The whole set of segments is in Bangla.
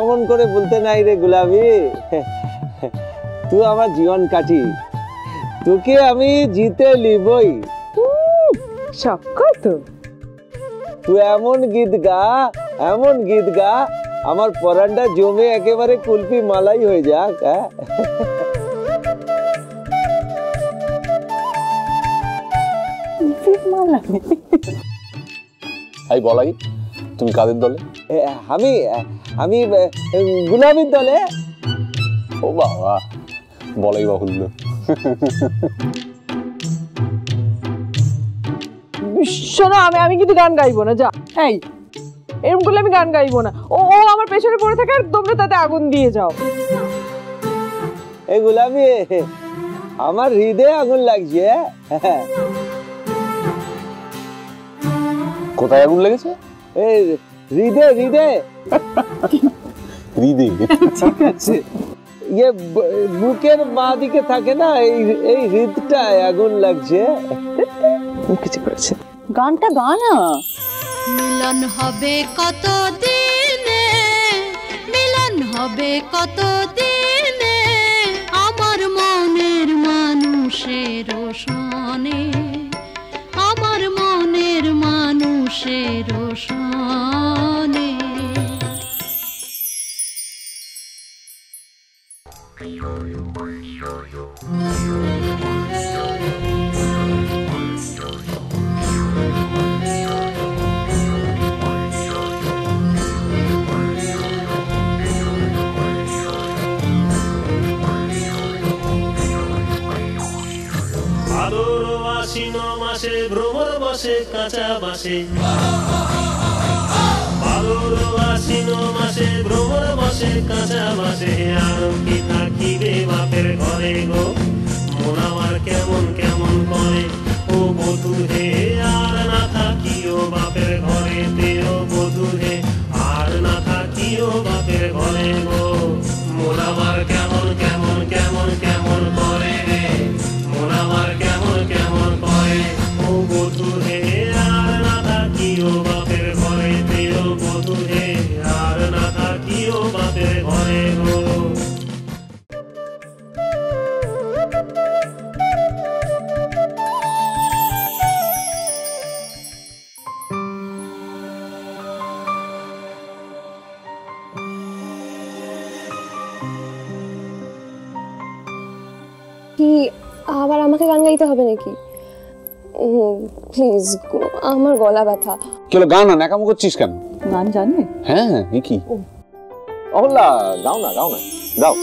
অমন করে বলতে নাই রে গোলাপি, তুই আমার জীবন কাটি, তোকে আমি জিতে লিবই। শক্কর তো তুই এমন গীত গা আমার পরানটা জমে একেবারে কুলপি মালাই হয়ে যাক। এই বলাই, তুমি কাদের দলে? আমি গোলাপির দলে। ও বাবা, বলাই বাহুল্য। শোনো, আমি কিন্তু গান গাইবো না। যা, এই এরকম করলে আমি গান গাইবো না। ও আমার পেছনে পড়ে থাকে আর তোমরা তাতে আগুন দিয়ে যাও। এই গোলাপি, আমার হৃদয়ে আগুন লাগছে। কোথায় আগুন লেগেছে? এই হৃদয়ে ঠিক আছে। ইয়ে বুকের বাঁ দিকে থাকে না, এই হৃদটায় আগুন লাগছে। কিছু করেছে, গানটা গানা। মিলন হবে কত দিনে, মিলন হবে কত দিনে, আমার মনের মানুষের সনে, আমার মনের মানুষের সনে। আশ্বিন মাসে ভ্রমর বসে কাঁচা বাসে, ভাদর আশ্বিন মাসে ভ্রমর বসে কাঁচা বাসে। আর কি থাকিবে বাপের ঘরে গো, মন আমার কেমন কেমন করে ও বধূ হে। আর না থাকিও বাপের ঘরে তেও বধূ হে, আর না থাকিও বাপের ঘরে গো, মন আমার কেমন কেমন কেমন কেমন করে রে, মন আমার কেমন কেমন করে ও বধূ হে। আর না থাকিও বাপের ঘরে তেও বধূ হে, আর না থাকিও বাপের ঘরে গো। কি আবার আমাকে গান গাইতে হবে নাকি? প্লিজ, আমার গলা ব্যথা। কি হলো, গান না ন্যাকামো করছিস কেন? গান জানে? হ্যাঁ, কি অহল্লা, গাও না গাও।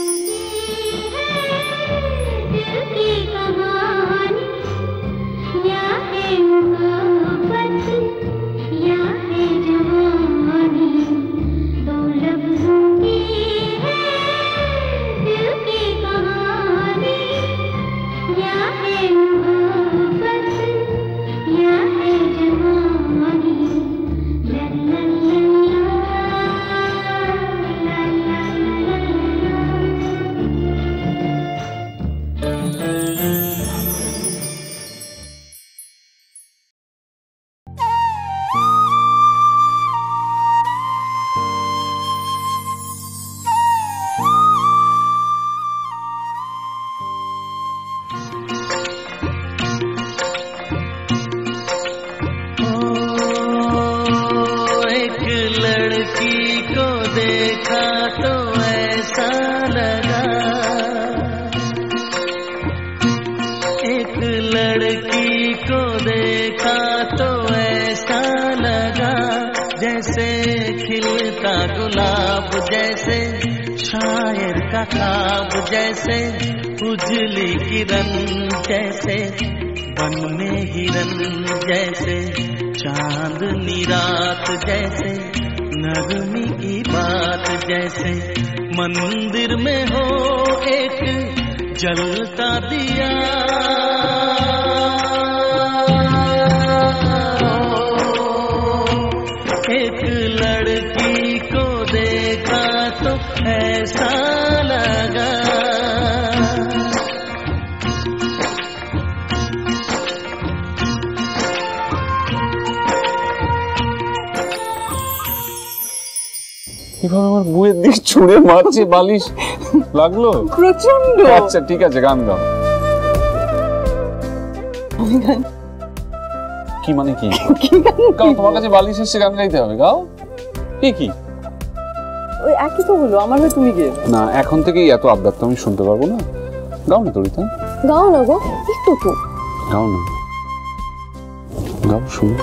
जैसे उजली किरण, जैसे वन में हिरन, जैसे चांदनी रात, जैसे नरमी की बात, जैसे मंदिर में हो एक जलता दिया। एक लड़की को देखा तो ऐसा लगा কিভাবে আমার বউয়ের দিক ছুঁড়ে মারছে, বালিশ লাগলো প্রচন্ড। আচ্ছা ঠিক আছে, গান গাও। কি মানে কি গাও? তোমার কাছে বালিশ এসে গান গাইতে হবে, গাও। কি ওই একই তো হলো, আমার হয়ে তুমি গেয়ে। না, এখন থেকেই এত আবদার তো আমি শুনতে পারবো না। গাও না তরিতা, গাও না গো, একটু তো গাও না, গাও শুনো।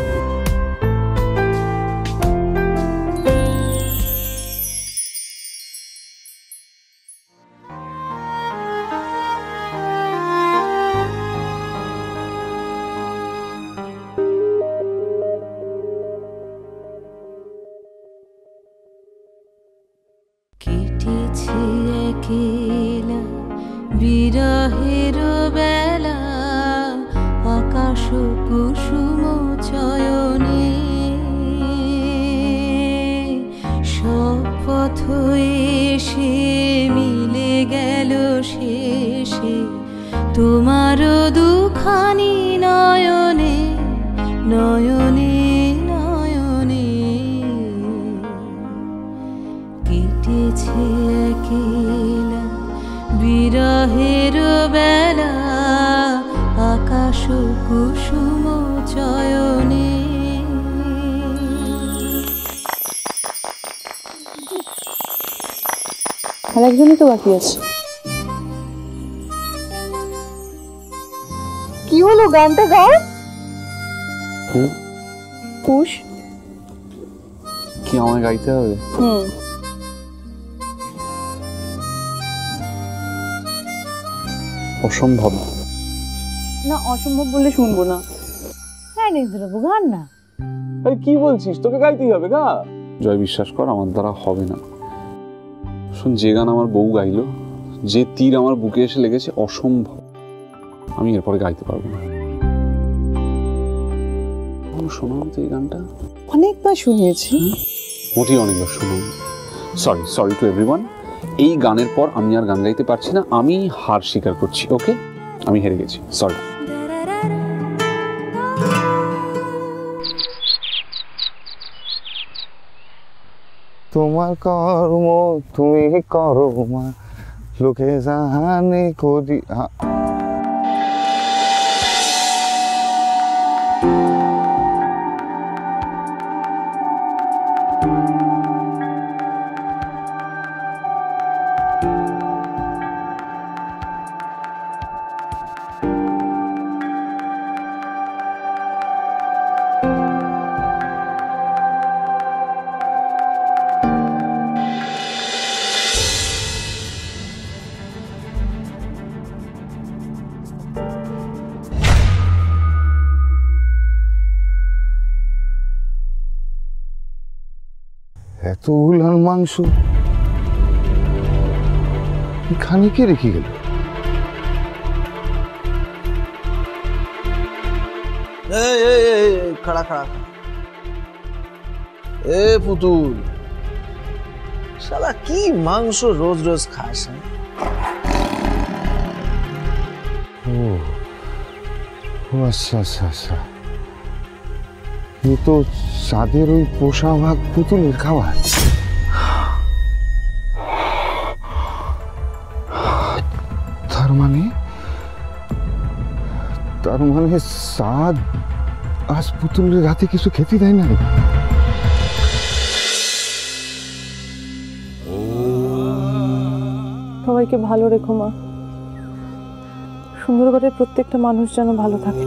কেটেছে একলা বিরহের বেলা, আকাশ কুসুম চয়নে, সব পথ এসে মিলে গেল শেষে তোমার দুখানি নয়নে নয়নে নয়নে। কেটেছে একলা বিরহের বেলা, আকাশ কুসুম চয়নে। আর একজনই তো বাকি আছে। কি হলো, গানটা গাও। কুশ, কি আমায় গাইতে হবে? অসম্ভব। না অসম্ভব বলে শুনবো না। হ্যাঁ নিজেরাবু গান না। আরে কি বলছিস, তোকে গাইতেই হবে, গা। জয়, বিশ্বাস কর আমার দ্বারা হবে না। শোন, যে গান আমার বউ গাইলো, যে তীর আমার বুকে এসে লেগেছে, অসম্ভব। আমি এরপরে গাইতে পারবো না। শোনাও তো এই গানটা। অনেকবার শুনিয়েছি। মোটেই অনেকবার শোনাও। Sorry to everyone. এই গানের পর আমি আর গান গাইতে পারছি না। আমি হার স্বীকার করছি। ওকে, আমি হেরে গেছি, সরি। তোমার কর্ম তুমি করো মা, লোকে জানে করি। এতগুলার মাংস এখানে কে রেখে গেল? खड़ा खड़ा ए पुতুল, শালা কি মাংস রোজ রোজ খাস? আচ্ছা আচ্ছা আচ্ছা, এ তো চাঁদের ওই পোষা ভাগ পুতুলের খাবার। তার মানে চাঁদ আজ পুতুলের রাতে কিছু খেতে দেয় না। সবাইকে ভালো রেখো মা, সুন্দরগড়ের প্রত্যেকটা মানুষ যেন ভালো থাকে।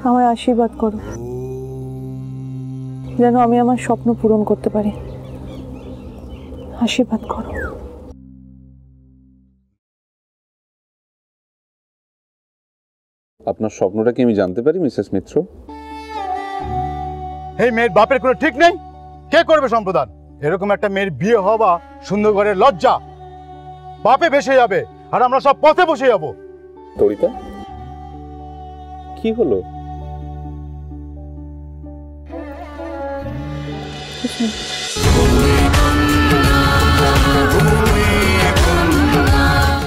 আমায় আশীর্বাদ করো যেন আমি আমার স্বপ্ন পূরণ করতে পারি। আশীর্বাদ করো। আপনার স্বপ্নটা কি আমি জানতে পারি মিসেস মিত্র? এই মেয়ের বাপের কোনো ঠিক নেই, কে করবে সম্প্রদান? এরকম একটা মেয়ের বিয়ে হওয়া সুন্দরগড়ের লজ্জা। বাপে ভেসে যাবে আর আমরা সব পথে বসে যাবো। তরিতা, কি হলো? তুমি